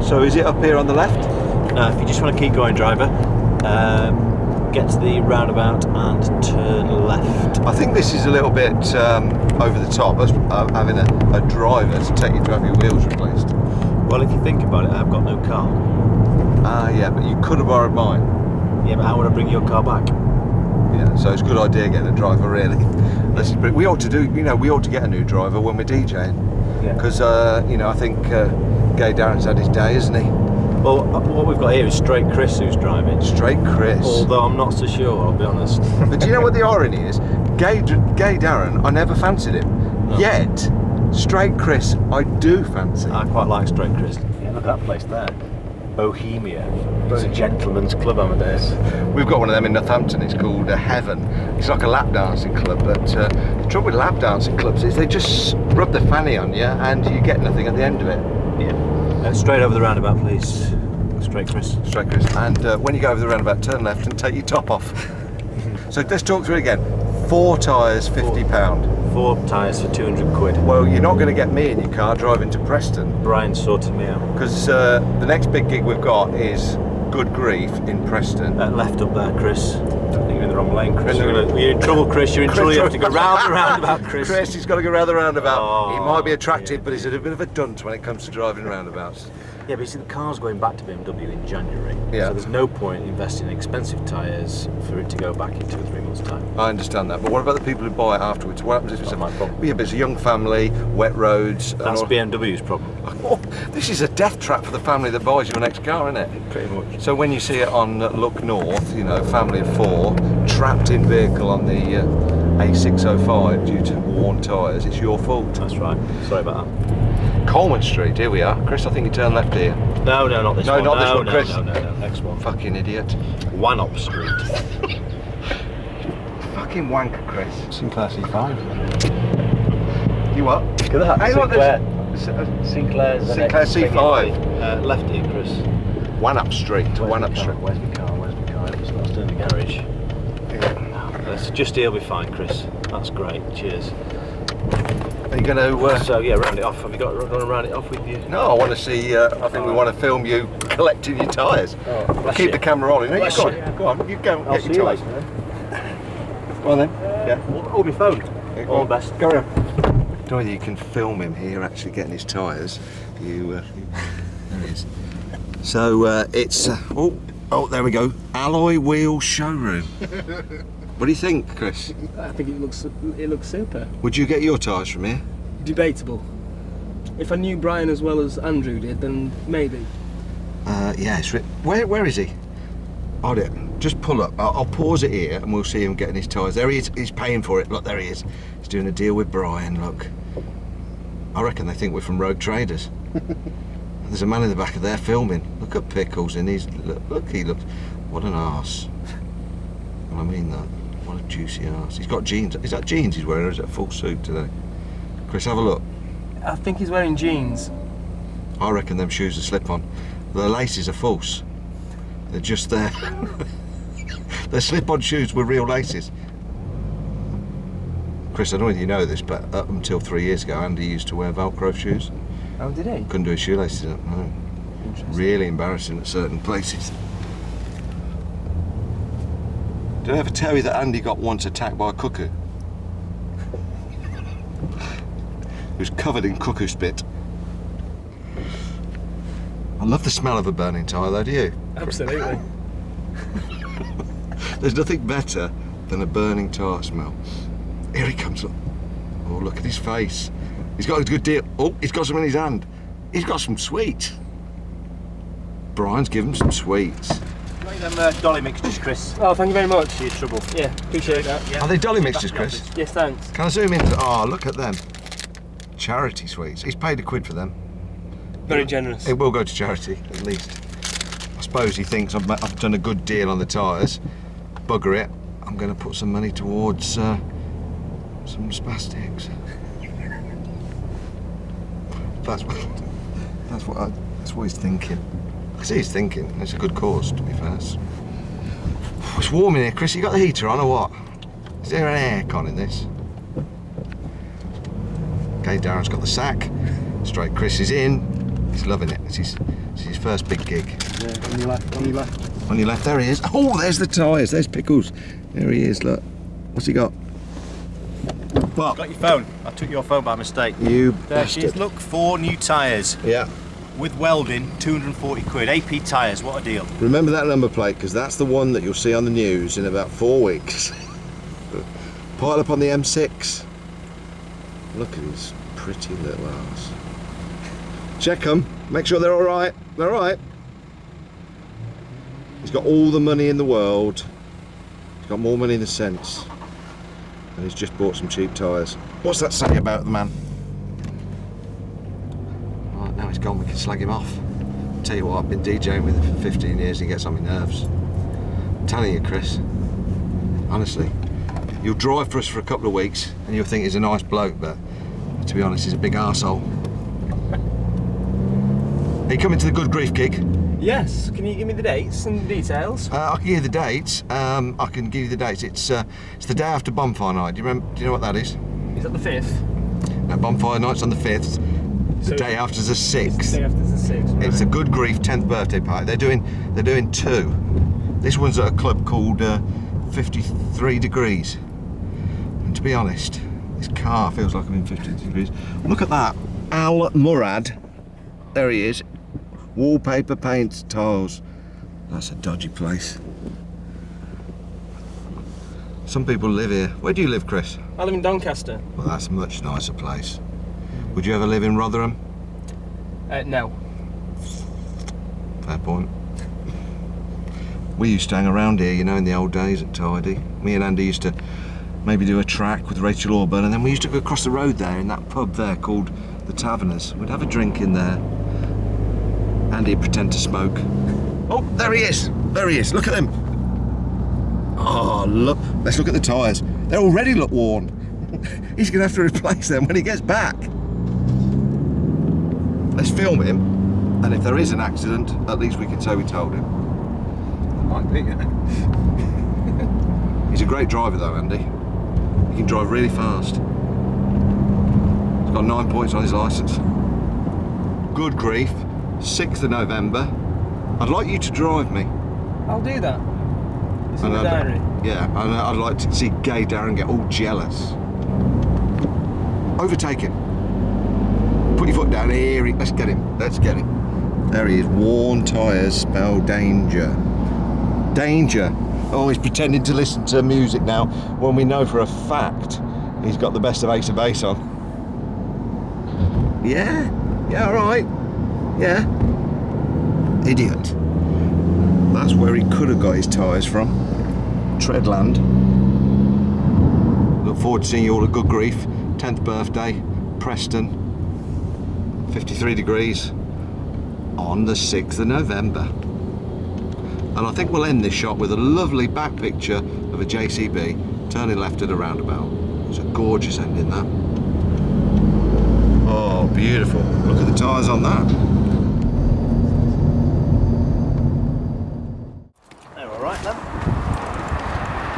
So is it up here on the left? Now, if you just want to keep going, driver, get to the roundabout and turn left. I think this is a little bit over the top, us having a driver to take you to have your wheels replaced. Well, if you think about it, I've got no car. Ah, yeah, but you could have borrowed mine. Yeah, but how would I bring your car back? Yeah, so it's a good idea getting a driver, really. We ought to do, we ought to get a new driver when we're DJing. Yeah. Because, I think Gay Darren's had his day, hasn't he? Well, what we've got here is straight Chris who's driving. Straight Chris. Although I'm not so sure, I'll be honest. But do you know what the irony is? Gay Darren, I never fancied him. No. Yet, straight Chris, I do fancy. I quite like straight Chris. Yeah, look at that place there. Bohemia. It's a gentleman's club, Amadeus. We've got one of them in Northampton. It's called Heaven. It's like a lap dancing club, but the trouble with lap dancing clubs is they just rub the fanny on you and you get nothing at the end of it. Yeah. Straight over the roundabout, please. Straight Chris. Straight Chris. And when you go over the roundabout, turn left and take your top off. So let's talk through it again. 4 tyres, £50. 4 tyres for 200 quid. Well, you're not going to get me in your car driving to Preston. Brian sorted me out. Because the next big gig we've got is Goodgreef in Preston. Left up there, Chris. I think you're in the wrong lane, Chris. You're in trouble, Chris. You're in trouble. You have to go round the roundabout, Chris. Chris, he's got to go round the roundabout. Oh, he might be attractive, but he's a bit of a dunce when it comes to driving roundabouts. Yeah, but you see, the car's going back to BMW in January. Yeah. So there's no point investing in expensive tyres for it to go back in 2 or 3 months' time. I understand that, but what about the people who buy it afterwards? What happens if it's my problem? Yeah, but it's a young family, wet roads. That's BMW's problem. Oh, this is a death trap for the family that buys your next car, isn't it? Pretty much. So when you see it on Look North, family of 4, trapped in vehicle on the A605 due to worn tyres, it's your fault. That's right. Sorry about that. Coleman Street, here we are. Chris, I think you turn left here. No, not this one. No, not this one, Chris. No, next one. Fucking idiot. Wanop Street. Fucking wanker, Chris. Sinclair C5. You what? Look at that. Hey, Sinclair C5. Left here, Chris. Wanop Street. Wanop Street. Where's my car? Let's turn the garage. Yeah. Let's just here, will be fine, Chris. That's great. Cheers. Are you going to... So, yeah, round it off. Have you got to round it off with you? No, I want to see... I think we want to film you collecting your tyres. Oh, keep the camera rolling. No, Bless go you. on. Go on, you go and I'll get see your you tyres. later, then. Go on then. Yeah. Hold my phone. All the best. Carry on. Don't know whether you can film him here actually getting his tyres. There he is. So it's... oh, there we go. Alloy Wheel Showroom. What do you think, Chris? I think it looks super. Would you get your tyres from here? Debatable. If I knew Brian as well as Andrew did, then maybe. Yes. Where is he? Hold it. Just pull up. I'll pause it here and we'll see him getting his tyres. There he is. He's paying for it. Look, there he is. He's doing a deal with Brian. Look. I reckon they think we're from Rogue Traders. There's a man in the back of there filming. Look at Pickles and look, he looks... What an arse. I mean that. What a juicy arse. He's got jeans. Is that jeans he's wearing or is it a full suit today? Chris, have a look. I think he's wearing jeans. I reckon them shoes are slip-on. The laces are false. They're just there. They're slip-on shoes with real laces. Chris, I don't know if you know this, but up until 3 years ago, Andy used to wear Velcro shoes. Oh, did he? Couldn't do his shoelaces up, no. Really embarrassing at certain places. Did I ever tell you that Andy got once attacked by a cuckoo? He was covered in cuckoo spit. I love the smell of a burning tyre though, do you? Absolutely. There's nothing better than a burning tyre smell. Here he comes, look. Oh, look at his face. He's got a good deal. Oh, he's got some in his hand. He's got some sweets. Brian's given him some sweets. Them dolly mixtures, Chris. Oh, thank you very much. See your trouble. Yeah, appreciate that. Are they dolly mixtures, Chris? Yes, thanks. Can I zoom in? Oh, look at them. Charity sweets. He's paid £1 for them. Very generous. It will go to charity, at least. I suppose he thinks I've done a good deal on the tyres. Bugger it. I'm going to put some money towards some spastics. That's what he's thinking. I see he's thinking. It's a good cause, to be fair. It's warm in here, Chris. You got the heater on or what? Is there an aircon in this? Okay, Darren's got the sack. Straight Chris is in. He's loving it. It's his First big gig. Yeah, on your left, on your left. On your left, there he is. Oh, there's the tyres, there's Pickles. There he is, look. What's he got? What? Got your phone. I took your phone by mistake. You There she is. bastard. Look, 4 new tyres. Yeah. With welding, 240 quid. AP Tyres, what a deal. Remember that number plate, because that's the one that you'll see on the news in about 4 weeks. Pile up on the M6. Look at his pretty little ass. Check them, make sure they're all right. They're all right. He's got all the money in the world. He's got more money than sense. And he's just bought some cheap tyres. What's that say about the man? Right, now he's gone, we can slag him off. Tell you what, I've been DJing with him for 15 years, he gets on my nerves. I'm telling you, Chris, honestly, you'll drive for us for a couple of weeks and you'll think he's a nice bloke, but to be honest, he's a big arsehole. Are you coming to the Goodgreef gig? Yes, can you give me the dates and the details? I can give you the dates. I can give you the dates. It's the day after bonfire night. Do you know what that is? Is that the 5th? No, bonfire night's on the 5th. The So day after's the It's the 6th. day after the 6th, right? It's the Goodgreef 10th birthday party. They're doing 2. This one's at a club called 53 Degrees. And to be honest, this car feels like I'm in 53 degrees. Look at that. Al Murad. There he is. Wallpaper, paints, tiles. That's a dodgy place. Some people live here. Where do you live, Chris? I live in Doncaster. Well, that's a much nicer place. Would you ever live in Rotherham? No. Fair point. We used to hang around here, you know, in the old days at Tidy. Me and Andy used to maybe do a track with Rachel Auburn, and then we used to go across the road there in that pub there called the Taverners. We'd have a drink in there. Andy'd pretend to smoke. Oh, there he is! There he is, look at him! Oh, look, let's look at the tyres. They already look worn. He's gonna have to replace them when he gets back. Let's film him, and if there is an accident, at least we can say we told him. Might be, yeah. He's a great driver though, Andy. He can drive really fast. He's got 9 points on his licence. Goodgreef, 6th of November. I'd like you to drive me. I'll do that. It's in And the diary. Yeah, and I'd like to see gay Darren get all jealous. Overtake him. Put your foot down here. Let's get him. Let's get him. There he is. Worn tyres spell danger. Danger. Oh, he's pretending to listen to music now when we know for a fact he's got the best of Ace of Base on. Yeah. Yeah, all right. Yeah. Idiot. That's where he could have got his tyres from. Treadland. Look forward to seeing you all at Goodgreef. 10th birthday, Preston. 53 degrees on the 6th of November. And I think we'll end this shot with a lovely back picture of a JCB turning left at a roundabout. It's a gorgeous ending, that. Oh, beautiful. Look at the tyres on that. They're all right then.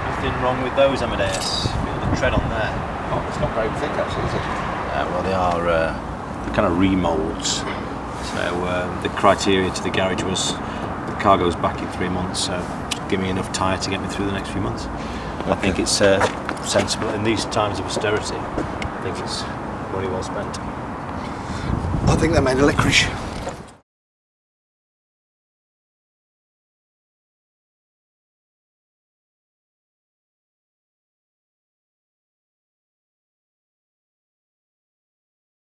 Nothing wrong with those, Amadeus. Feel the tread on there. Oh, it's not very thick actually, is it? Well, they are they're kind of remoulds. So the criteria to the garage was the car goes back in 3 months, so give me enough tyre to get me through the next few months. I think it's sensible in these times of austerity. I think it's money well spent. I think they made a licorice.